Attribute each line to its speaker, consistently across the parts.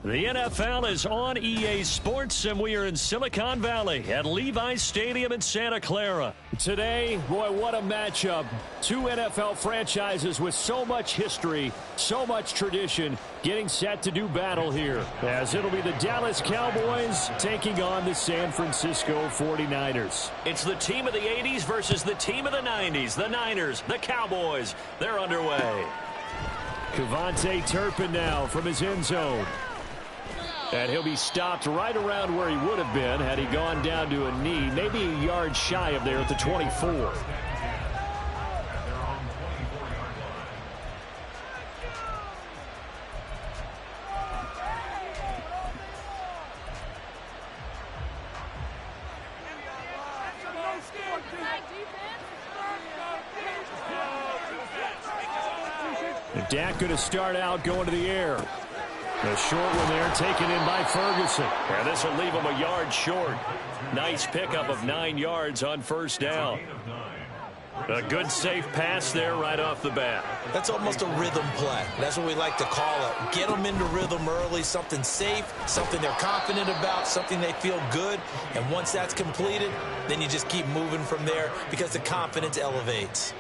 Speaker 1: The NFL is on EA Sports, and we are in Silicon Valley at Levi's Stadium in Santa Clara. Today, boy, what a matchup. Two NFL franchises with so much history, so much tradition, getting set to do battle here, as it'll be the Dallas Cowboys taking on the San Francisco 49ers. It's the team of the 80s versus the team of the 90s. The Niners, the Cowboys, they're underway. Kevontae Turpin now from his end zone. And he'll be stopped right around where he would have been had he gone down to a knee, maybe a yard shy of there at the 24. And Dak going to start out going to the air. The short one there taken in by Ferguson. And this will leave him a yard short. Nice pickup of 9 yards on first down. A good safe pass there right off the bat.
Speaker 2: That's almost a rhythm play. That's what we like to call it. Get them into rhythm early, something safe, something they're confident about, something they feel good. And once that's completed, then you just keep moving from there because the confidence elevates.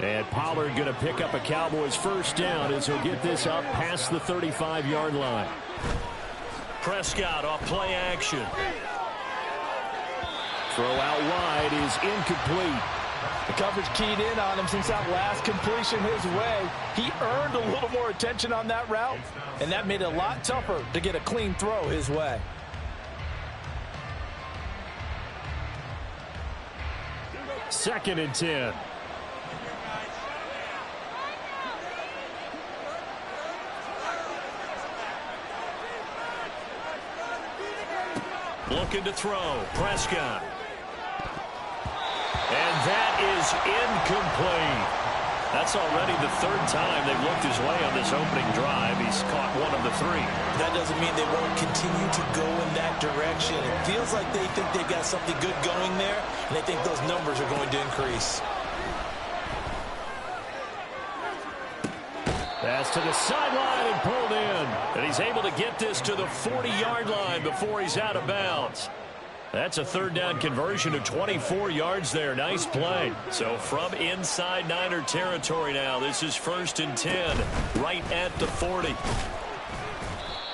Speaker 1: And Pollard going to pick up a Cowboys first down as he'll get this up past the 35-yard line. Prescott off play action. Throw out wide is incomplete.
Speaker 3: The coverage keyed in on him since that last completion his way. He earned a little more attention on that route, and that made it a lot tougher to get a clean throw his way.
Speaker 1: Second and 10. Looking to throw. Prescott. And that is incomplete. That's already the third time they've looked his way on this opening drive. He's caught one of the 3.
Speaker 2: That doesn't mean they won't continue to go in that direction. It feels like they think they've got something good going there, and they think those numbers are going to increase.
Speaker 1: Pass to the sideline and pulled in. And he's able to get this to the 40-yard line before he's out of bounds. That's a third down conversion of 24 yards there. Nice play. So from inside Niner territory now, this is 1st and 10, right at the 40.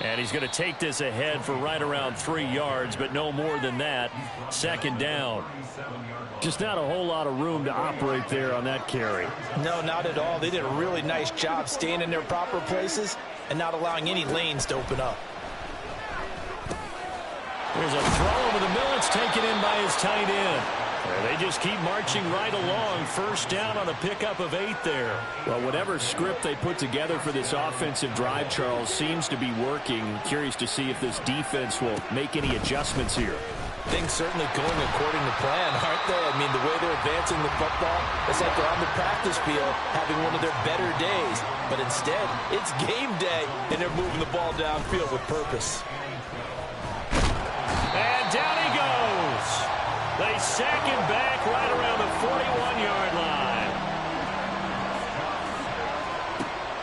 Speaker 1: And he's going to take this ahead for right around 3 yards, but no more than that. Second down. Just not a whole lot of room to operate there on that carry.
Speaker 3: No, not at all. They did a really nice job staying in their proper places and not allowing any lanes to open up.
Speaker 1: There's a throw over the middle. It's taken in by his tight end. And they just keep marching right along. First down on a pickup of 8 there. Well, whatever script they put together for this offensive drive, Charles, seems to be working. Curious to see if this defense will make any adjustments here.
Speaker 3: Things certainly going according to plan, aren't they? I mean, the way they're advancing the football, it's like they're on the practice field having one of their better days. But instead, it's game day, and they're moving the ball downfield with purpose.
Speaker 1: And down he goes. They sack him back right around the 41-yard line.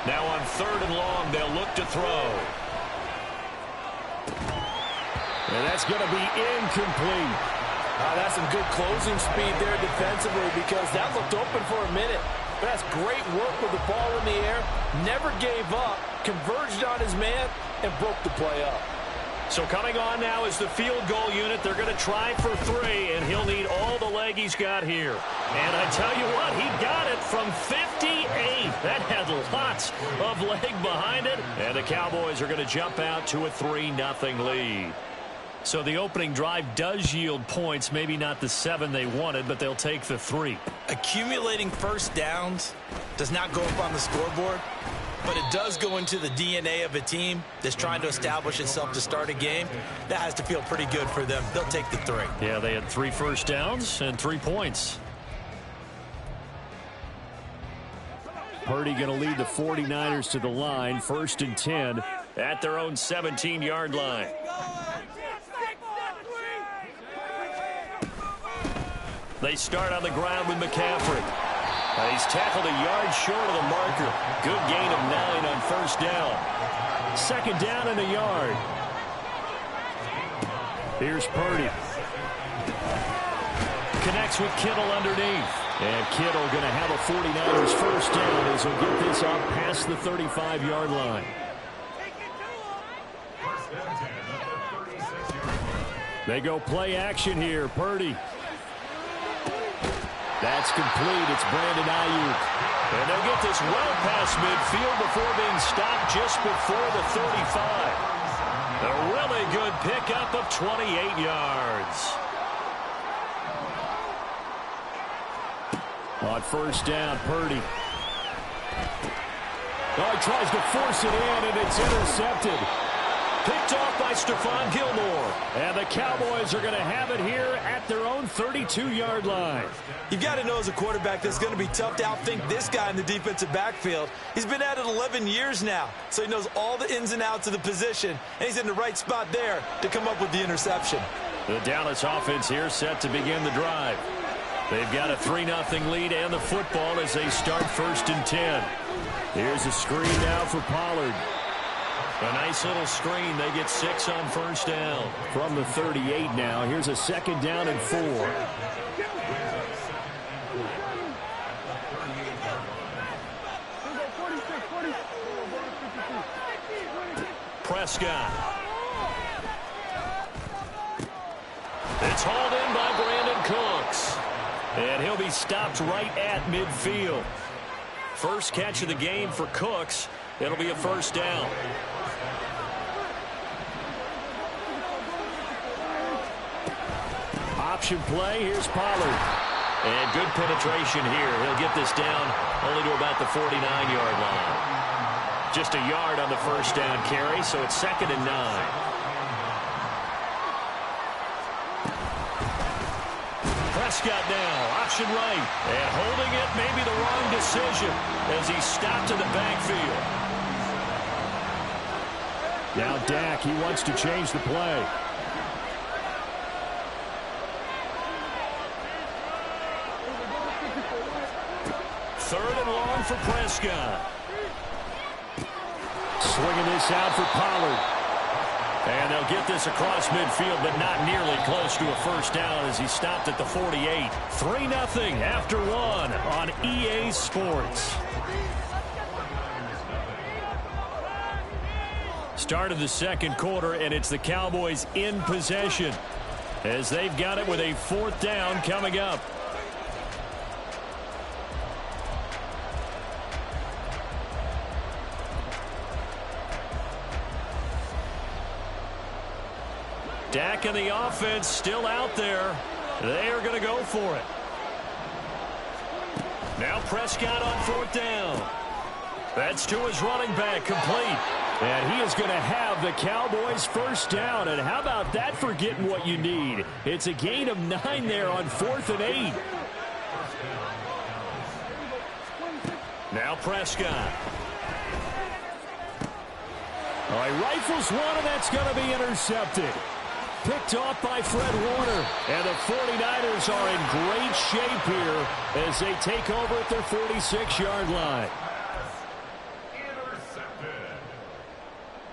Speaker 1: Now on 3rd and long, they'll look to throw. And that's going to be incomplete.
Speaker 3: That's some good closing speed there defensively because that looked open for a minute. But that's great work with the ball in the air. Never gave up, converged on his man, and broke the play up.
Speaker 1: So coming on now is the field goal unit. They're going to try for 3, and he'll need all the leg he's got here. And I tell you what, he got it from 58. That had lots of leg behind it. And the Cowboys are going to jump out to a 3-0 lead. So the opening drive does yield points, maybe not the 7 they wanted, but they'll take the 3.
Speaker 2: Accumulating first downs does not go up on the scoreboard, but it does go into the DNA of a team that's trying to establish itself to start a game. That has to feel pretty good for them. They'll take the 3.
Speaker 1: Yeah, they had 3 first downs and 3 points. Purdy going to lead the 49ers to the line, 1st and 10 at their own 17-yard line. They start on the ground with McCaffrey. He's tackled a yard short of the marker. Good gain of 9 on first down. Second down and a yard. Here's Purdy. Connects with Kittle underneath. And Kittle going to have a 49ers first down as he'll get this up past the 35-yard line. They go play action here. Purdy. That's complete. It's Brandon Ayuk. And they'll get this well past midfield before being stopped just before the 35. A really good pickup of 28 yards. On first down, Purdy. Oh, he tries to force it in, and it's intercepted. Picked off by Stephon Gilmore. And the Cowboys are going to have it here at their own 32-yard line.
Speaker 2: You've got to know as a quarterback that's going to be tough to outthink this guy in the defensive backfield. He's been at it 11 years now, so he knows all the ins and outs of the position, and he's in the right spot there to come up with the interception.
Speaker 1: The Dallas offense here set to begin the drive. They've got a 3-0 lead and the football as they start first and 10. Here's a screen now for Pollard. A nice little screen. They get 6 on first down. From the 38 now, here's a second down and 4. Prescott. It's hauled in by Brandon Cooks. And he'll be stopped right at midfield. First catch of the game for Cooks. It'll be a first down. Option play. Here's Pollard. And good penetration here. He'll get this down only to about the 49-yard line. Just a yard on the first down carry, so it's second and 9. Prescott now, option right, and holding it may be the wrong decision as he stopped in the backfield. Now Dak, he wants to change the play. Third and long for Prescott. Swinging this out for Pollard. And they'll get this across midfield, but not nearly close to a first down as he stopped at the 48. 3-0 after 1 on EA Sports. Start of the second quarter, and it's the Cowboys in possession as they've got it with a fourth down coming up. Dak and the offense still out there. They are going to go for it. Now Prescott on fourth down. That's to his running back, complete. And he is going to have the Cowboys first down. And how about that for getting what you need? It's a gain of 9 there on 4th and 8. Now Prescott. Oh, he rifles one, and that's going to be intercepted. Picked off by Fred Warner. And the 49ers are in great shape here as they take over at their 46-yard line.
Speaker 4: Intercepted.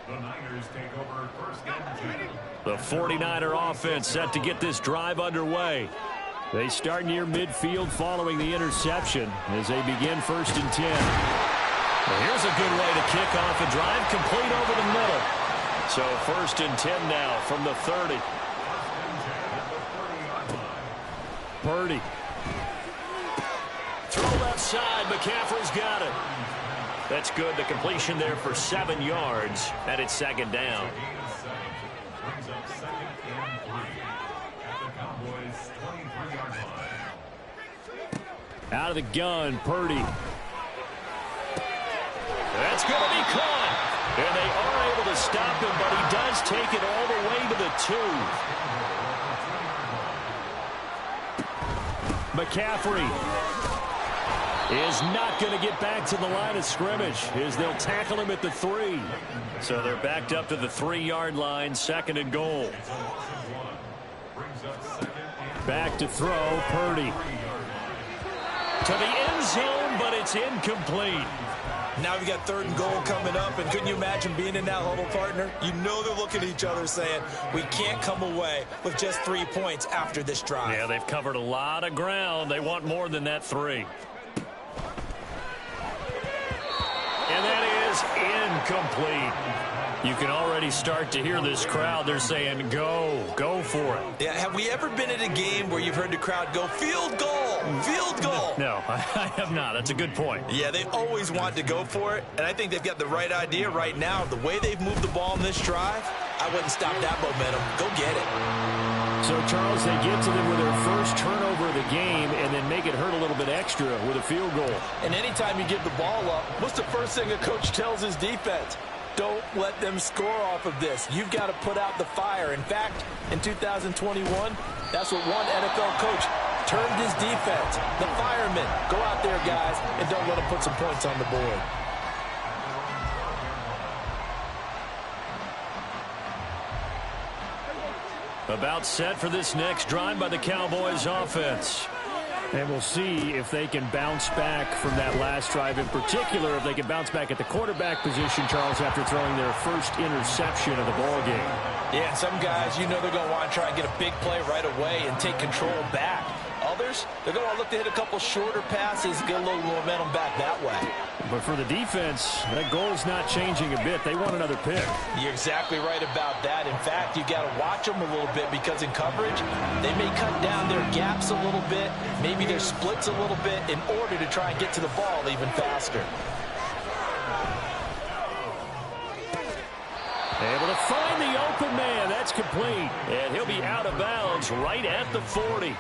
Speaker 4: The Niners take over first and 10.
Speaker 1: The 49er offense set to get this drive underway. They start near midfield following the interception as they begin first and 10. Well, here's a good way to kick off a drive, complete over the middle. So first and 10 now from the 30. Purdy. Throw left side. McCaffrey's got it. That's good. The completion there for 7 yards. And it's second down.
Speaker 4: Brings up second and 3 at the Cowboys' 23-yard line.
Speaker 1: Out of the gun, Purdy. That's going to be caught. And they are able to stop him, but he does take it all the way to the 2. McCaffrey is not going to get back to the line of scrimmage as they'll tackle him at the 3. So they're backed up to the 3-yard line, second and goal. Back to throw, Purdy. To the end zone, but it's incomplete.
Speaker 2: Now we've got 3rd and goal coming up, and couldn't you imagine being in that huddle, partner? You know they're looking at each other saying, we can't come away with just 3 points after this drive.
Speaker 1: Yeah, they've covered a lot of ground. They want more than that 3. And that is incomplete. You can already start to hear this crowd. They're saying, go for it.
Speaker 2: Yeah, have we ever been at a game where you've heard the crowd go, field goal, field goal?
Speaker 1: No, I have not. That's a good point.
Speaker 2: Yeah, they always want to go for it, and I think they've got the right idea right now. The way they've moved the ball in this drive, I wouldn't stop that momentum. Go get it.
Speaker 1: So, Charles, they get to them with their first turnover of the game and then make it hurt a little bit extra with a field goal.
Speaker 3: And anytime you give the ball up, what's the first thing a coach tells his defense? Don't let them score off of this. You've got to put out the fire. In fact, in 2021, that's what one NFL coach termed his defense. The firemen. Go out there, guys, and don't let them put some points on the board.
Speaker 1: About set for this next drive by the Cowboys offense. And we'll see if they can bounce back from that last drive. In particular, if they can bounce back at the quarterback position, Charles, after throwing their first interception of the ball game.
Speaker 3: Yeah, some guys, you know they're going to want to try and get a big play right away and take control back. Others, they're going to look to hit a couple shorter passes, get a little momentum back that way.
Speaker 1: But for the defense, that goal is not changing a bit. They want another pick.
Speaker 3: You're exactly right about that. In fact, you got to watch them a little bit because in coverage, they may cut down their gaps a little bit, maybe their splits a little bit in order to try and get to the ball even faster.
Speaker 1: Able to find the open man. That's complete. And he'll be out of bounds right at the 40.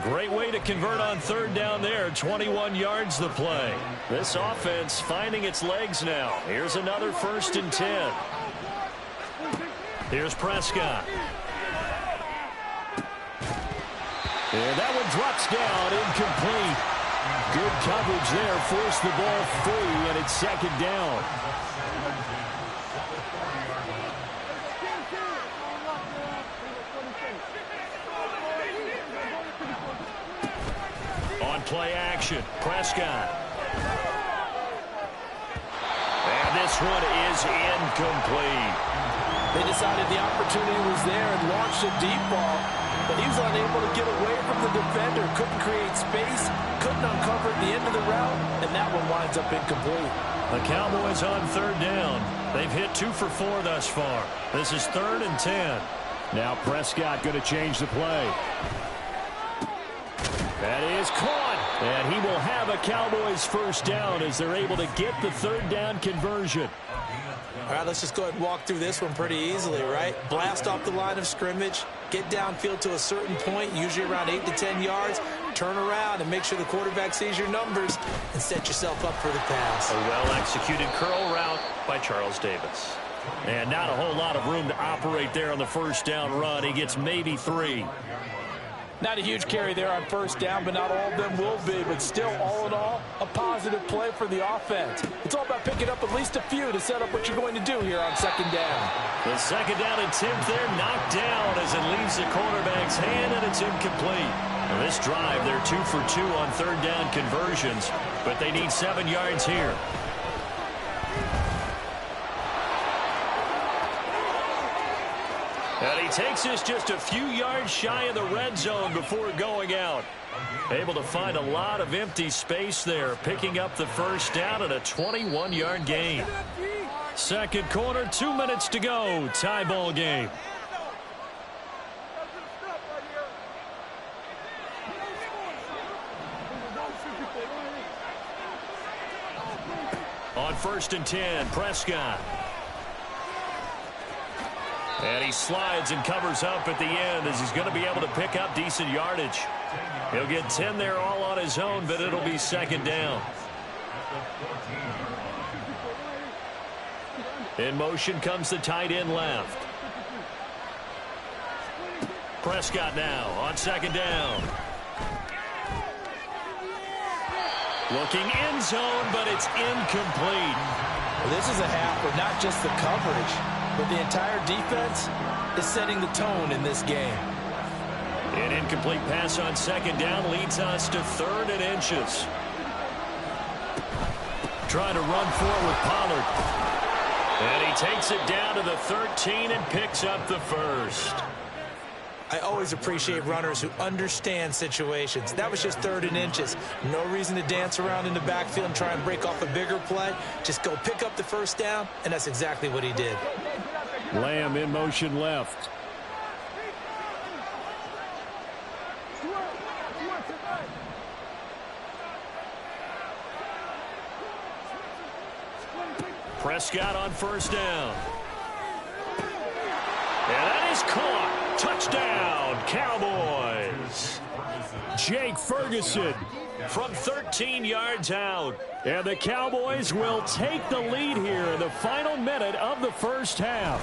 Speaker 1: Great way to convert on 3rd down there. 21 yards the play. This offense finding its legs now. Here's another 1st and 10. Here's Prescott. And that one drops down, incomplete. Good coverage there. Forced the ball free, and it's 2nd down. Play action. Prescott. And this one is incomplete.
Speaker 3: They decided the opportunity was there and launched a deep ball, but he was unable to get away from the defender. Couldn't create space, couldn't uncover at the end of the route, and that one winds up incomplete.
Speaker 1: The Cowboys on 3rd down. They've hit 2 for 4 thus far. This is 3rd and 10. Now Prescott going to change the play. That is caught. And he will have a Cowboys 1st down as they're able to get the 3rd down conversion.
Speaker 2: All right, let's just go ahead and walk through this one pretty easily, right? Blast off the line of scrimmage, get downfield to a certain point, usually around 8 to 10 yards, turn around and make sure the quarterback sees your numbers and set yourself up for the pass.
Speaker 1: A well-executed curl route by Charles Davis. And not a whole lot of room to operate there on the 1st down run. He gets maybe 3.
Speaker 3: Not a huge carry there on 1st down, but not all of them will be. But still, all in all, a positive play for the offense. It's all about picking up at least a few to set up what you're going to do here on 2nd down.
Speaker 1: The 2nd down attempt there knocked down as it leaves the quarterback's hand, and it's incomplete. Now this drive, they're 2 for 2 on 3rd down conversions, but they need 7 yards here. And he takes us just a few yards shy of the red zone before going out. Able to find a lot of empty space there, picking up the 1st down at a 21-yard gain. 2nd quarter, 2 minutes to go. Tie ball game. On 1st and 10, Prescott. And he slides and covers up at the end as he's going to be able to pick up decent yardage. He'll get 10 there all on his own, but it'll be 2nd down. In motion comes the tight end left. Prescott now on 2nd down. Looking end zone, but it's incomplete.
Speaker 3: Well, this is a half where not just the coverage, but the entire defense is setting the tone in this game.
Speaker 1: An incomplete pass on second down leads us to 3rd and inches. Trying to run for it with Pollard. And he takes it down to the 13 and picks up the first.
Speaker 2: I always appreciate runners who understand situations. That was just 3rd and inches. No reason to dance around in the backfield and try and break off a bigger play. Just go pick up the first down, and that's exactly what he did.
Speaker 1: Lamb in motion left. Prescott on first down. And that is caught. Touchdown, Cowboys. Jake Ferguson from 13 yards out. And the Cowboys will take the lead here in the final minute of the first half.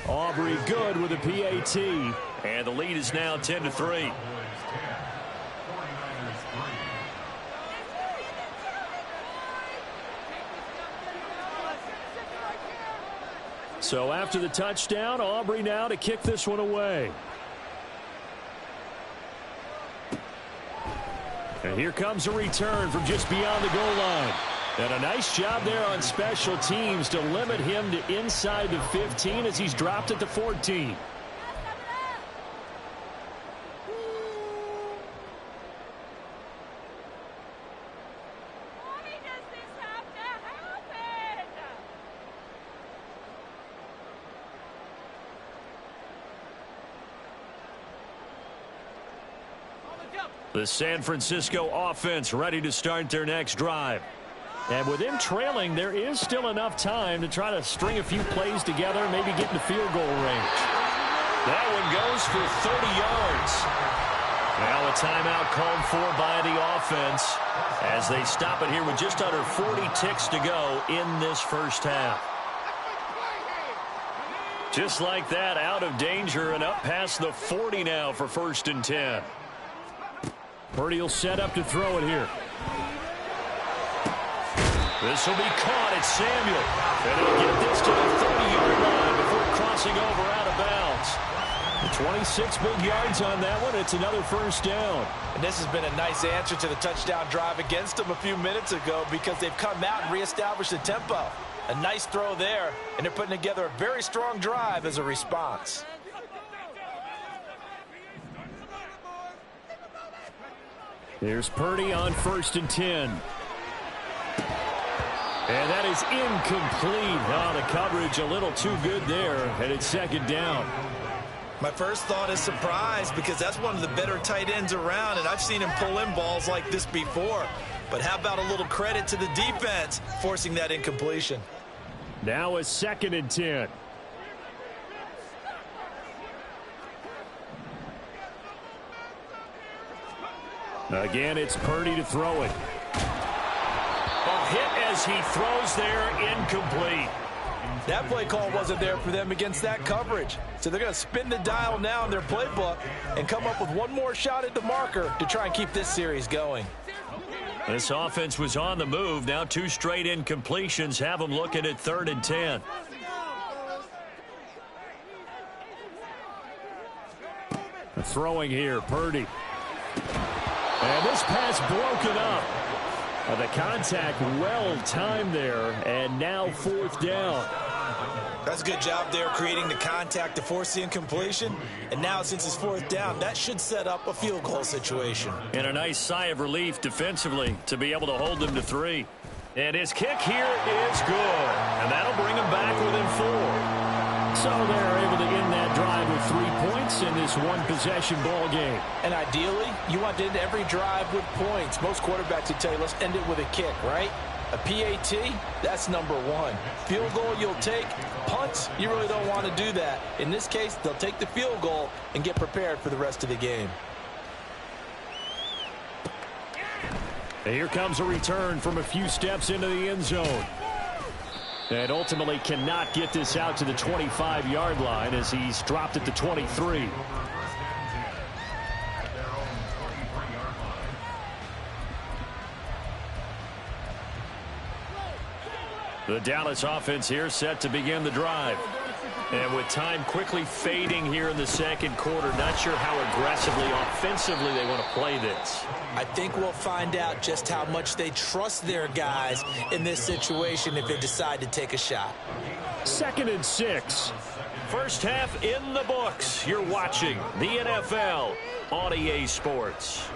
Speaker 1: Aubrey good with a PAT. And the lead is now 10-3. So after the touchdown, Aubrey now to kick this one away. And here comes a return from just beyond the goal line. And a nice job there on special teams to limit him to inside the 15 as he's dropped at the 14. The San Francisco offense ready to start their next drive. And with them trailing, there is still enough time to try to string a few plays together, maybe get into field goal range. That one goes for 30 yards. Now a timeout called for by the offense as they stop it here with just under 40 ticks to go in this first half. Just like that, out of danger and up past the 40 now for 1st and 10. Purdy will set up to throw it here. This will be caught. It's Samuel. And he'll get this to the 30-yard line before crossing over out of bounds. 26 big yards on that one. It's another first down.
Speaker 3: And this has been a nice answer to the touchdown drive against them a few minutes ago because they've come out and reestablished the tempo. A nice throw there, and they're putting together a very strong drive as a response.
Speaker 1: Here's Purdy on 1st and 10. And that is incomplete. Oh, the coverage a little too good there, and it's 2nd down.
Speaker 2: My first thought is surprise because that's one of the better tight ends around, and I've seen him pull in balls like this before. But how about a little credit to the defense forcing that incompletion?
Speaker 1: Now a 2nd and 10. Again, it's Purdy to throw it. A hit as he throws there, incomplete.
Speaker 3: That play call wasn't there for them against that coverage. So they're going to spin the dial now in their playbook and come up with one more shot at the marker to try and keep this series going.
Speaker 1: This offense was on the move. Now 2 straight incompletions have them looking at 3rd and 10. Throwing here, Purdy. And this pass broken up. The contact well timed there, and now 4th down.
Speaker 2: That's a good job there creating the contact to force the incompletion. And now since it's 4th down, that should set up a field goal situation.
Speaker 1: And a nice sigh of relief defensively to be able to hold them to 3. And his kick here is good. And that'll bring him back within 4. So they're able to end that drive with 3 points in this one-possession ball game.
Speaker 3: And ideally, you want to end every drive with points. Most quarterbacks would tell you, let's end it with a kick, right? A PAT, that's number 1. Field goal you'll take. Punts, you really don't want to do that. In this case, they'll take the field goal and get prepared for the rest of the game.
Speaker 1: And here comes a return from a few steps into the end zone. And ultimately cannot get this out to the 25-yard line as he's dropped at the 23. The Dallas offense here set to begin the drive. And with time quickly fading here in the second quarter, not sure how aggressively, offensively they want to play this.
Speaker 2: I think we'll find out just how much they trust their guys in this situation if they decide to take a shot.
Speaker 1: 2nd and 6. First half in the books. You're watching the NFL on EA Sports.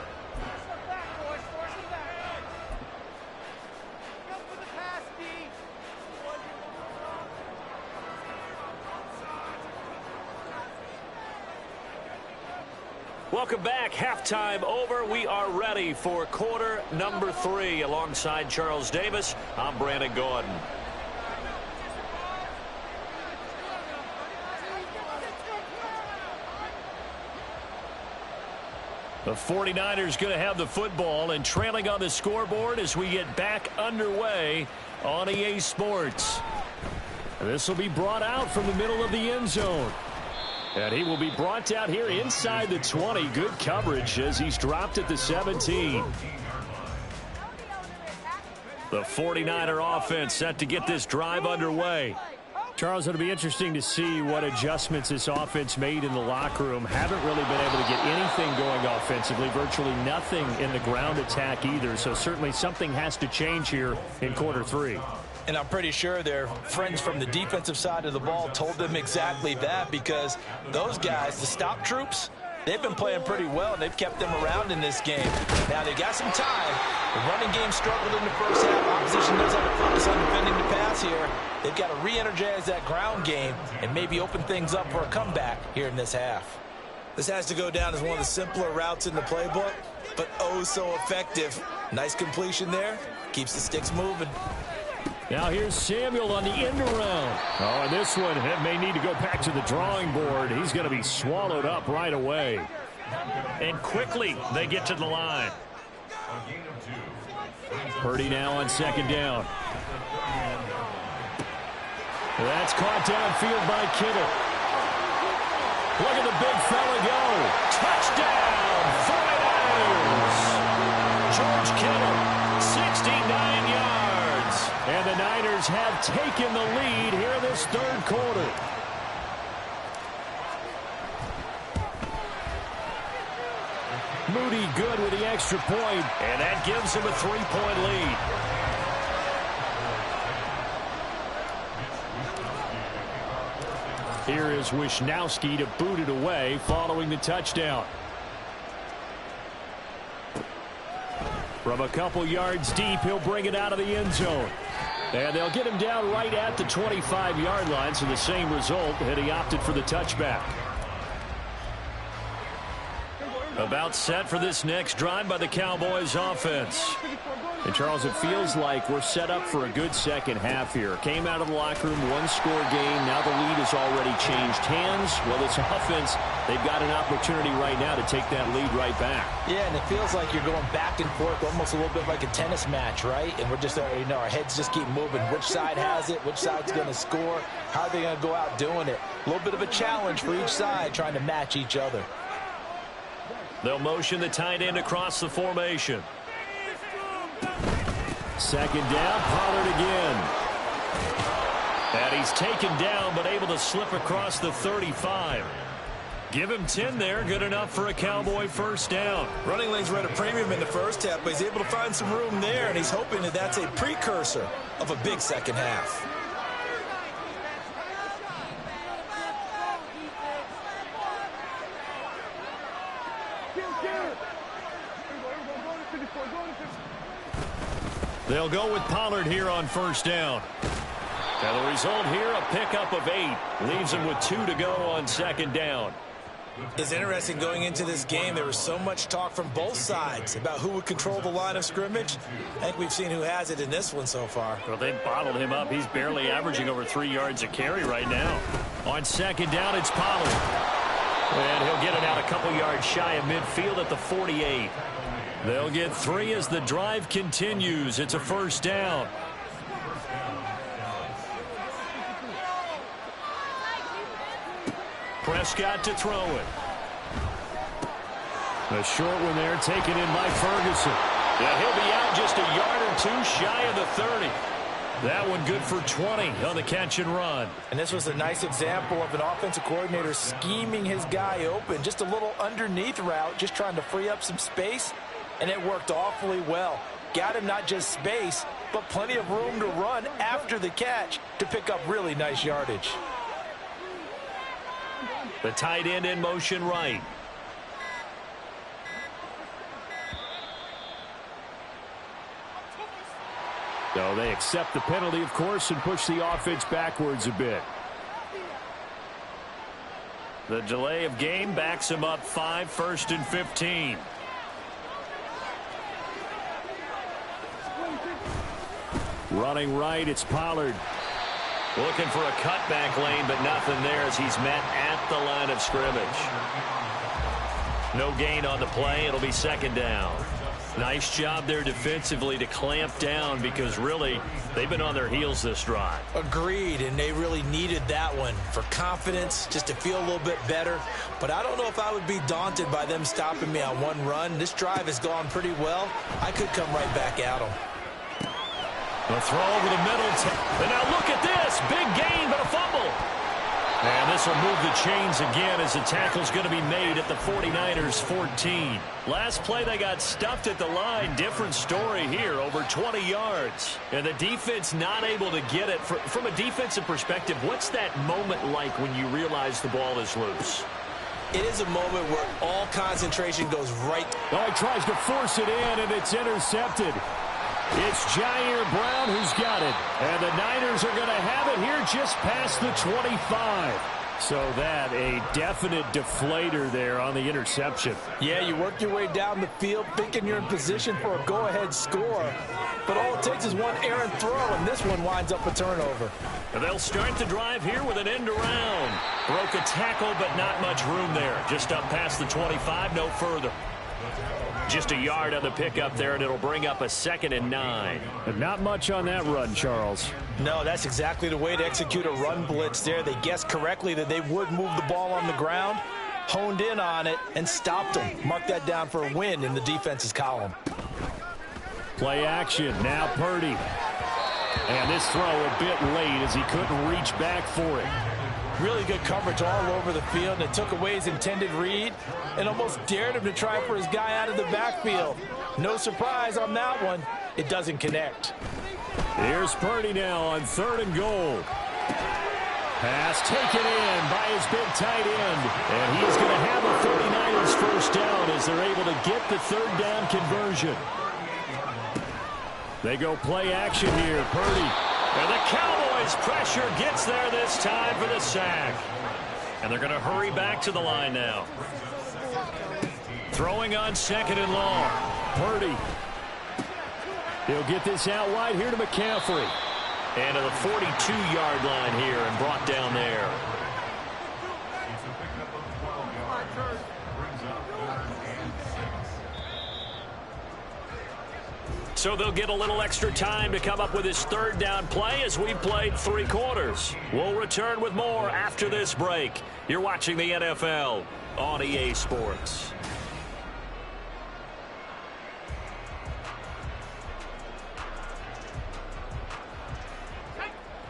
Speaker 1: Welcome back. Halftime over. We are ready for quarter number 3. Alongside Charles Davis, I'm Brandon Gordon. The 49ers going to have the football and trailing on the scoreboard as we get back underway on EA Sports. This will be brought out from the middle of the end zone. And he will be brought down here inside the 20. Good coverage as he's dropped at the 17. The 49er offense set to get this drive underway. Charles, it'll be interesting to see what adjustments this offense made in the locker room. Haven't really been able to get anything going offensively. Virtually nothing in the ground attack either. So certainly something has to change here in quarter 3.
Speaker 2: And I'm pretty sure their friends from the defensive side of the ball told them exactly that, because those guys, the stop troops, they've been playing pretty well, and they've kept them around in this game. Now, they got some time. The running game struggled in the first half. Opposition knows how to focus on defending the pass here. They've got to re-energize that ground game and maybe open things up for a comeback here in this half. This has to go down as one of the simpler routes in the playbook, but oh so effective. Nice completion there. Keeps the sticks moving.
Speaker 1: Now here's Samuel on the end around. Oh, and this one may need to go back to the drawing board. He's going to be swallowed up right away. And quickly they get to the line. Purdy now on 2nd down. That's caught downfield by Kittle. Look at the big fella go. Touchdown, 49ers. George Kittle, 69 yards. And the Niners have taken the lead here in this 3rd quarter. Moody good with the extra point, and that gives him a 3-point lead. Here is Wisnowski to boot it away following the touchdown. From a couple yards deep, he'll bring it out of the end zone. And they'll get him down right at the 25-yard line, so the same result, and he opted for the touchback. About set for this next drive by the Cowboys offense. And Charles, it feels like we're set up for a good second half here. Came out of the locker room, 1-score game. Now the lead has already changed hands. Well, this offense, they've got an opportunity right now to take that lead right back.
Speaker 2: Yeah, and it feels like you're going back and forth, almost a little bit like a tennis match, right? And we're just, our heads just keep moving. Which side has it? Which side's going to score? How are they going to go out doing it? A little bit of a challenge for each side, trying to match each other.
Speaker 1: They'll motion the tight end across the formation. 2nd down, Pollard again. And he's taken down, but able to slip across the 35. Give him 10 there, good enough for a Cowboy 1st down.
Speaker 2: Running lanes were at a premium in the first half, but he's able to find some room there, and he's hoping that that's a precursor of a big second half.
Speaker 1: They'll go with Pollard here on 1st down. And the result here, a pickup of 8. Leaves him with 2 to go on 2nd down.
Speaker 2: It's interesting going into this game. There was so much talk from both sides about who would control the line of scrimmage. I think we've seen who has it in this one so far.
Speaker 1: Well, they've bottled him up. He's barely averaging over 3 yards a carry right now. On 2nd down, it's Pollard. And he'll get it out a couple yards shy of midfield at the 48. They'll get 3 as the drive continues. It's a 1st down. Prescott to throw it. A short one there taken in by Ferguson. Yeah, he'll be out just a yard or 2 shy of the 30. That one good for 20 on the catch and run.
Speaker 2: And this was a nice example of an offensive coordinator scheming his guy open. Just a little underneath route, just trying to free up some space, and it worked awfully well. Got him not just space, but plenty of room to run after the catch to pick up really nice yardage.
Speaker 1: The tight end in motion right. So they accept the penalty, of course, and push the offense backwards a bit. The delay of game backs him up 5, 1st and 15. Running right, it's Pollard. Looking for a cutback lane, but nothing there as he's met at the line of scrimmage. No gain on the play. It'll be 2nd down. Nice job there defensively to clamp down because really they've been on their heels this drive.
Speaker 2: Agreed, and they really needed that one for confidence, just to feel a little bit better. But I don't know if I would be daunted by them stopping me on one run. This drive has gone pretty well. I could come right back at them.
Speaker 1: A throw over the middle. And now look at this. Big gain, but a fumble. And this will move the chains again as the tackle's going to be made at the 49ers 14. Last play they got stuffed at the line. Different story here, over 20 yards. And the defense not able to get it. From a defensive perspective, what's that moment like when you realize the ball is loose?
Speaker 2: It is a moment where all concentration goes right.
Speaker 1: Oh, he tries to force it in, and it's intercepted. It's Jair Brown who's got it. And the Niners are going to have it here just past the 25. So that a definite deflator there on the interception.
Speaker 2: Yeah, you work your way down the field thinking you're in position for a go-ahead score. But all it takes is one errant throw, and this one winds up a turnover.
Speaker 1: And they'll start the drive here with an end around. Broke a tackle, but not much room there. Just up past the 25, no further. Just a yard on the pickup there, and it'll bring up a 2nd and 9. And not much on that run, Charles.
Speaker 2: No, that's exactly the way to execute a run blitz there. They guessed correctly that they would move the ball on the ground, honed in on it, and stopped them. Mark that down for a win in the defense's column.
Speaker 1: Play action. Now Purdy. And this throw a bit late as he couldn't reach back for it.
Speaker 2: Really good coverage all over the field, and it took away his intended read and almost dared him to try for his guy out of the backfield. No surprise on that one. It doesn't connect.
Speaker 1: Here's Purdy now on 3rd and goal. Pass taken in by his big tight end. And he's going to have a 49ers 1st down as they're able to get the 3rd down conversion. They go play action here. Purdy. And the Cowboys pressure gets there this time for the sack. And they're going to hurry back to the line now. Throwing on 2nd and long. Purdy. He'll get this out wide here to McCaffrey. And to the 42-yard line here and brought down there. So they'll get a little extra time to come up with his 3rd down play as we played 3 quarters. We'll return with more after this break. You're watching the NFL on EA Sports.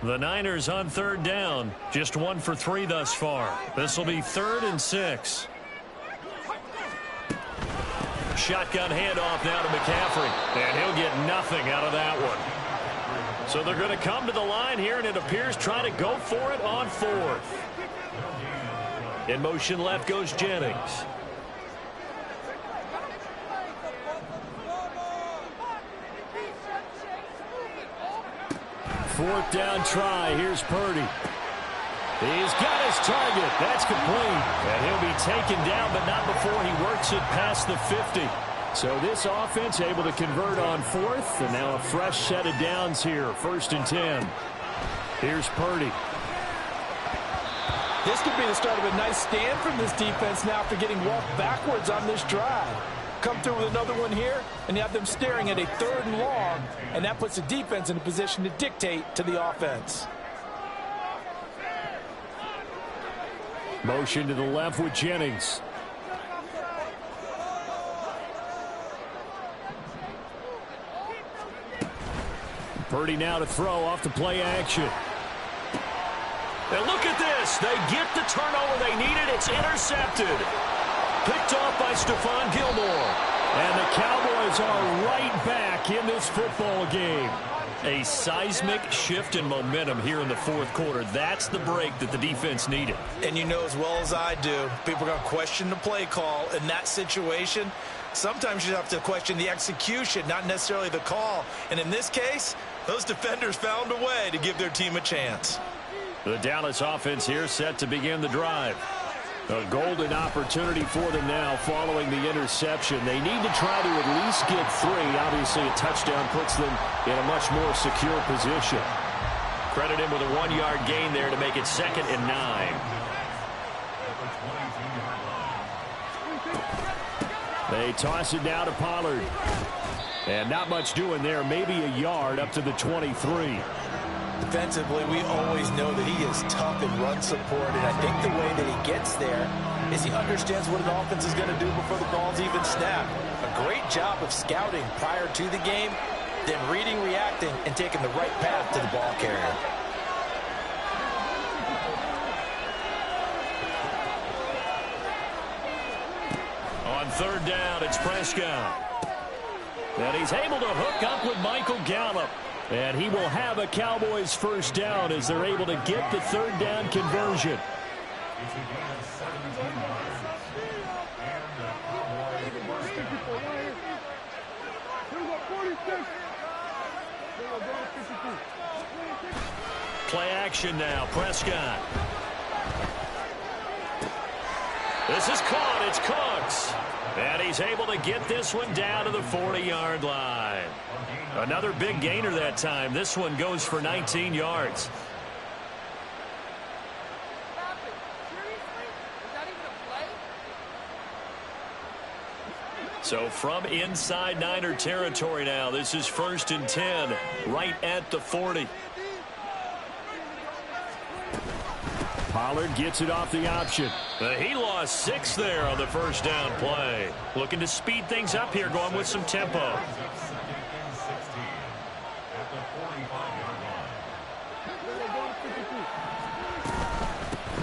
Speaker 1: The Niners on 3rd down. Just 1 for 3 thus far. This will be 3rd and 6. Shotgun handoff now to McCaffrey. And he'll get nothing out of that one. So they're going to come to the line here, and it appears trying to go for it on 4th. In motion left goes Jennings. Fourth down try. Here's Purdy. He's got his target. That's complete. And he'll be taken down, but not before he works it past the 50. So this offense able to convert on 4th, and now a fresh set of downs here. 1st and 10. Here's Purdy.
Speaker 2: This could be the start of a nice stand from this defense now after getting walked backwards on this drive. Come through with another one here, and you have them staring at a 3rd and long, and that puts the defense in a position to dictate to the offense.
Speaker 1: Motion to the left with Jennings. Purdy now to throw off the play action. And look at this. They get the turnover they needed. It's intercepted. Picked off by Stephon Gilmore. And the Cowboys are right back in this football game. A seismic shift in momentum here in the fourth quarter. That's the break that the defense needed.
Speaker 2: And you know as well as I do, people are going to question the play call in that situation. Sometimes you have to question the execution, not necessarily the call. And in this case, those defenders found a way to give their team a chance.
Speaker 1: The Dallas offense here set to begin the drive. A golden opportunity for them now following the interception. They need to try to at least get 3. Obviously, a touchdown puts them in a much more secure position. Credit him with a 1-yard gain there to make it 2nd and 9. They toss it now to Pollard. And not much doing there. Maybe a yard up to the 23.
Speaker 2: Defensively, we always know that he is tough in run support, and I think the way that he gets there is he understands what an offense is going to do before the ball's even snapped. A great job of scouting prior to the game, then reading, reacting, and taking the right path to the ball carrier.
Speaker 1: On 3rd down, it's Prescott. And he's able to hook up with Michael Gallup. And he will have a Cowboys first down as they're able to get the 3rd down conversion. Play action now, Prescott. This is caught, it's Cooks. And he's able to get this one down to the 40-yard line. Another big gainer that time. This one goes for 19 yards. So from inside Niner territory now, this is 1st and 10, right at the 40. Pollard gets it off the option. He lost 6 there on the first down play. Looking to speed things up here, going with some tempo.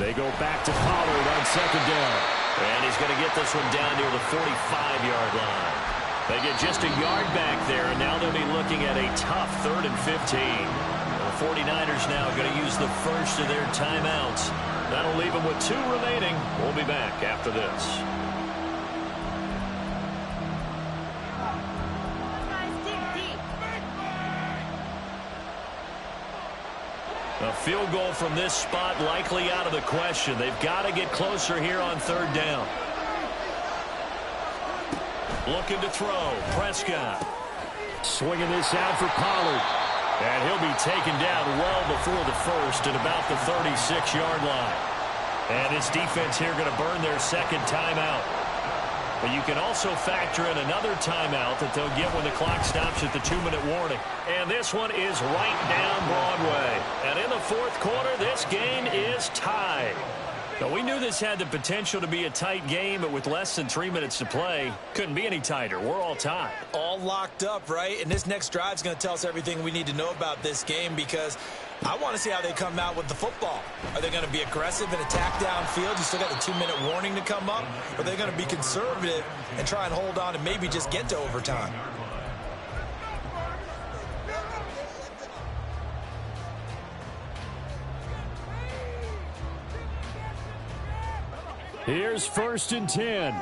Speaker 1: They go back to Pollard on 2nd down. And he's going to get this one down near the 45-yard line. They get just a yard back there, and now they'll be looking at a tough 3rd and 15. The 49ers now going to use the first of their timeouts. That'll leave them with 2 remaining. We'll be back after this. A field goal from this spot likely out of the question. They've got to get closer here on 3rd down. Looking to throw. Prescott. Swinging this out for Pollard. And he'll be taken down well before the first at about the 36-yard line. And this defense here going to burn their 2nd timeout. But you can also factor in another timeout that they'll get when the clock stops at the 2-minute warning. And this one is right down Broadway. And in the 4th quarter, this game is tied. Now, we knew this had the potential to be a tight game, but with less than 3 minutes to play, couldn't be any tighter. We're all tied.
Speaker 2: All locked up, right? And this next drive is going to tell us everything we need to know about this game, because I want to see how they come out with the football. Are they going to be aggressive and attack downfield? You still got the 2-minute warning to come up. Or are they going to be conservative and try and hold on and maybe just get to overtime?
Speaker 1: Here's 1st and 10.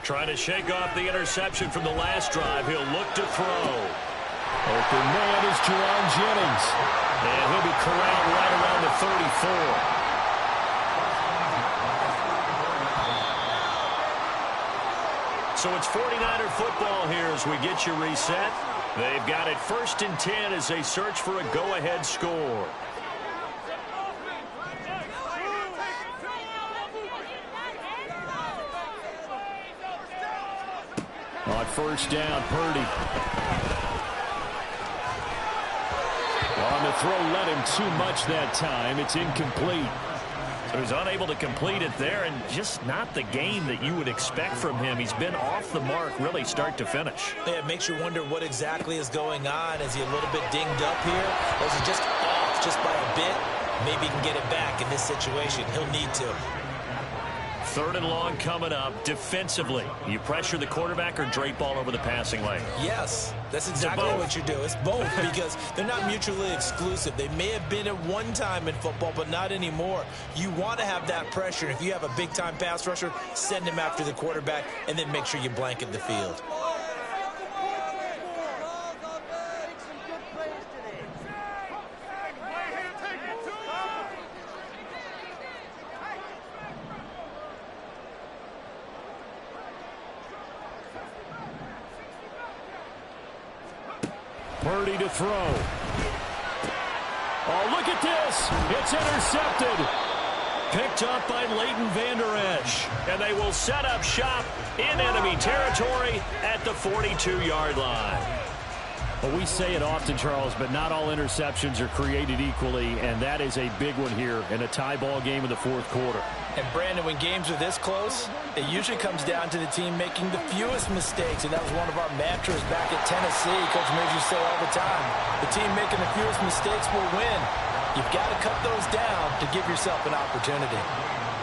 Speaker 1: Trying to shake off the interception from the last drive. He'll look to throw. Open man is Jerron Jennings. And he'll be corralled right around the 34. So it's 49er football here as we get you reset. They've got it 1st and 10 as they search for a go-ahead score. On 1st down, Purdy. On the throw, led him too much that time. It's incomplete. So he's unable to complete it there, and just not the game that you would expect from him. He's been off the mark really start to finish.
Speaker 2: Yeah, it makes you wonder what exactly is going on. Is he a little bit dinged up here? Or is he just off just by a bit? Maybe he can get it back in this situation. He'll need to.
Speaker 1: 3rd and long coming up. Defensively, you pressure the quarterback or drape all over the passing lane?
Speaker 2: Yes, that's exactly what you do. It's both because they're not mutually exclusive. They may have been at one time in football, but not anymore. You want to have that pressure. If you have a big-time pass rusher, send him after the quarterback, and then make sure you blanket the field.
Speaker 1: Purdy to throw. Oh, look at this. It's intercepted. Picked up by Leighton Vander Esch. And they will set up shop in enemy territory at the 42-yard line. Well, we say it often, Charles, but not all interceptions are created equally, and that is a big one here in a tie ball game in the 4th quarter.
Speaker 3: And, Brandon, when games are this close, it usually comes down to the team making the fewest mistakes, and that was one of our mantras back at Tennessee. Coach Midge used to say all the time, the team making the fewest mistakes will win. You've got to cut those down to give yourself an opportunity.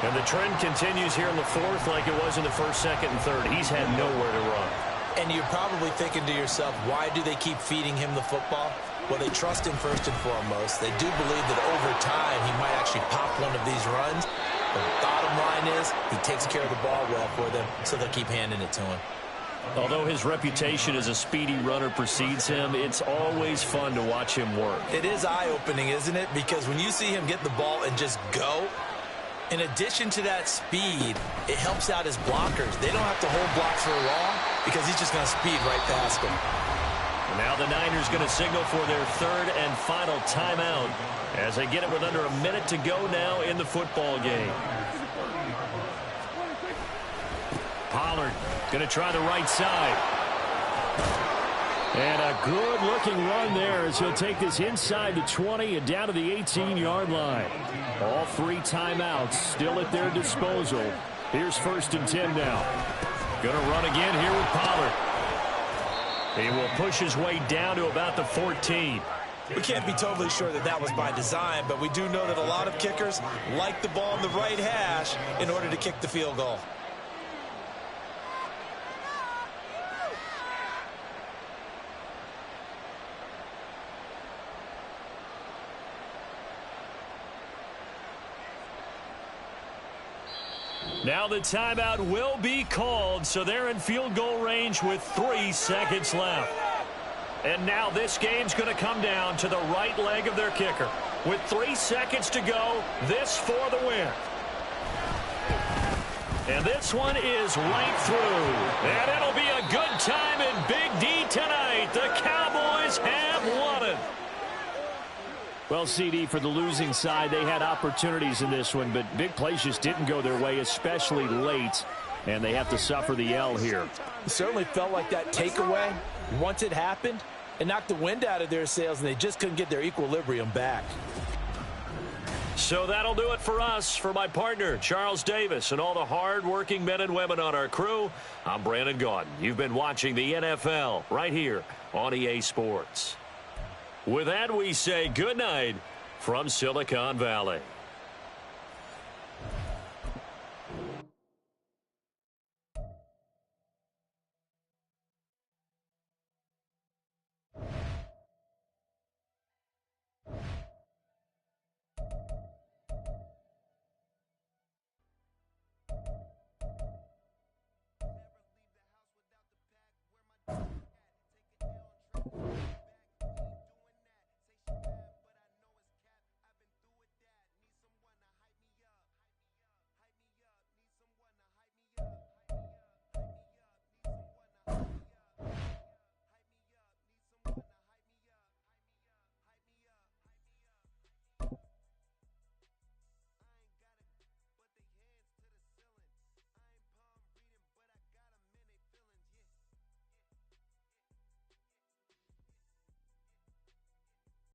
Speaker 1: And the trend continues here in the 4th like it was in the 1st, 2nd, and 3rd. He's had nowhere to run.
Speaker 2: And you're probably thinking to yourself, why do they keep feeding him the football? Well, they trust him first and foremost. They do believe that over time he might actually pop one of these runs. But the bottom line is he takes care of the ball well for them, so they'll keep handing it to him.
Speaker 1: Although his reputation as a speedy runner precedes him, it's always fun to watch him work.
Speaker 2: It is eye-opening, isn't it? Because when you see him get the ball and just go, in addition to that speed, it helps out his blockers. They don't have to hold blocks for long because he's just going to speed right past them.
Speaker 1: Now the Niners going to signal for their 3rd and final timeout as they get it with under a minute to go now in the football game. Pollard going to try the right side. And a good-looking run there as he'll take this inside the 20 and down to the 18-yard line. All 3 timeouts still at their disposal. Here's 1st and 10 now. Going to run again here with Pollard. He will push his way down to about the 14.
Speaker 2: We can't be totally sure that that was by design, but we do know that a lot of kickers like the ball in the right hash in order to kick the field goal.
Speaker 1: Now the timeout will be called, so they're in field goal range with 3 seconds left. And now this game's going to come down to the right leg of their kicker. With 3 seconds to go, this for the win. And this one is right through. And it'll be a good time in Big D tonight. The Cowboys have won it. Well, CD, for the losing side, they had opportunities in this one, but big plays just didn't go their way, especially late, and they have to suffer the L here.
Speaker 3: It certainly felt like that takeaway, once it happened, it knocked the wind out of their sails, and they just couldn't get their equilibrium back.
Speaker 1: So that'll do it for us. For my partner, Charles Davis, and all the hard-working men and women on our crew, I'm Brandon Gaudin. You've been watching the NFL right here on EA Sports. With that, we say good night from Silicon Valley.